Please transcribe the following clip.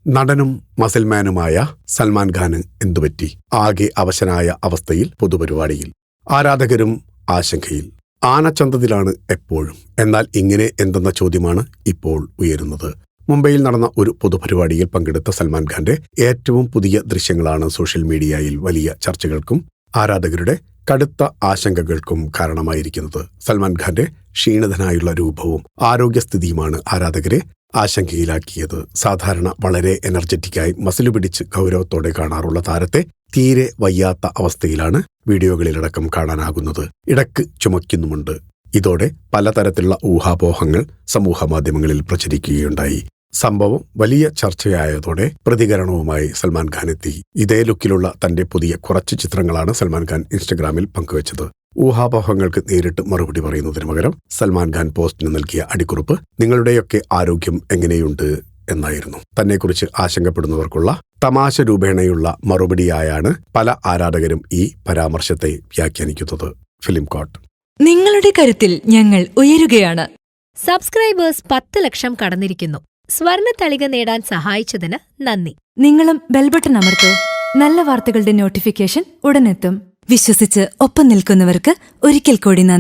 നടനും മസിൽമാനുമായ സൽമാൻ ഖാന് എന്തുപറ്റി? ആകെ അവശനായ അവസ്ഥയിൽ പൊതുപരിപാടിയിൽ. ആരാധകരും ആശങ്കയിൽ. ആനച്ചന്തത്തിലാണ് എപ്പോഴും. എന്നാൽ ഇങ്ങനെ എന്തെന്ന ചോദ്യമാണ് ഇപ്പോൾ ഉയരുന്നത്. മുംബൈയിൽ നടന്ന ഒരു പൊതുപരിപാടിയിൽ പങ്കെടുത്ത സൽമാൻ ഖാന്റെ ഏറ്റവും പുതിയ ദൃശ്യങ്ങളാണ് സോഷ്യൽ മീഡിയയിൽ വലിയ ചർച്ചകൾക്കും ആരാധകരുടെ കടുത്ത ആശങ്കകൾക്കും കാരണമായിരിക്കുന്നത്. സൽമാൻ ഖാന്റെ ക്ഷീണിതനായുള്ള രൂപവും ആരോഗ്യസ്ഥിതിയുമാണ് ആരാധകരെ ആശങ്കയിലാക്കിയത്. സാധാരണ വളരെ എനർജറ്റിക്കായി മസിലു പിടിച്ച് ഗൗരവത്തോടെ കാണാറുള്ള താരത്തെ തീരെ വയ്യാത്ത അവസ്ഥയിലാണ് വീഡിയോകളിലടക്കം കാണാനാകുന്നത്. ഇടക്ക് ചുമയ്ക്കുന്നുമുണ്ട്. ഇതോടെ പലതരത്തിലുള്ള ഊഹാപോഹങ്ങൾ സമൂഹമാധ്യമങ്ങളിൽ പ്രചരിക്കുകയുണ്ടായി. സംഭവം വലിയ ചർച്ചയായതോടെ പ്രതികരണവുമായി സൽമാൻ ഖാൻ എത്തി. ഇതേ ലുക്കിലുള്ള തന്റെ പുതിയ കുറച്ച് ചിത്രങ്ങളാണ് സൽമാൻ ഖാൻ ഇൻസ്റ്റഗ്രാമിൽ പങ്കുവച്ചത്. ഊഹാപോഹങ്ങൾക്ക് നേരിട്ട് മറുപടി പറയുന്നതിന് പകരം സൽമാൻ ഖാൻ പോസ്റ്റിന് നൽകിയ അടിക്കുറിപ്പ് നിങ്ങളുടെയൊക്കെ ആരോഗ്യം എങ്ങനെയുണ്ട് എന്നായിരുന്നു. തന്നെക്കുറിച്ച് ആശങ്കപ്പെടുന്നവർക്കുള്ള തമാശ രൂപേണയുള്ള മറുപടിയായാണ് പല ആരാധകരും ഈ പരാമർശത്തെ വ്യാഖ്യാനിക്കുന്നത്. ഫിലിം കോട്ട്. നിങ്ങളുടെ കരുത്തിൽ ഞങ്ങൾ ഉയരുകയാണ്. സബ്സ്ക്രൈബേഴ്സ് 10 ലക്ഷം കടന്നിരിക്കുന്നു. സ്വർണ്ണ തളിക നേടാൻ സഹായിച്ചതിന് നന്ദി. നിങ്ങളും ബെൽബട്ടൺ അമർത്തോ. നല്ല വാർത്തകളുടെ നോട്ടിഫിക്കേഷൻ ഉടനെത്തും. വിശ്വസിച്ച് ഒപ്പം നിൽക്കുന്നവർക്ക് ഒരിക്കൽ കൂടി നന്ദി.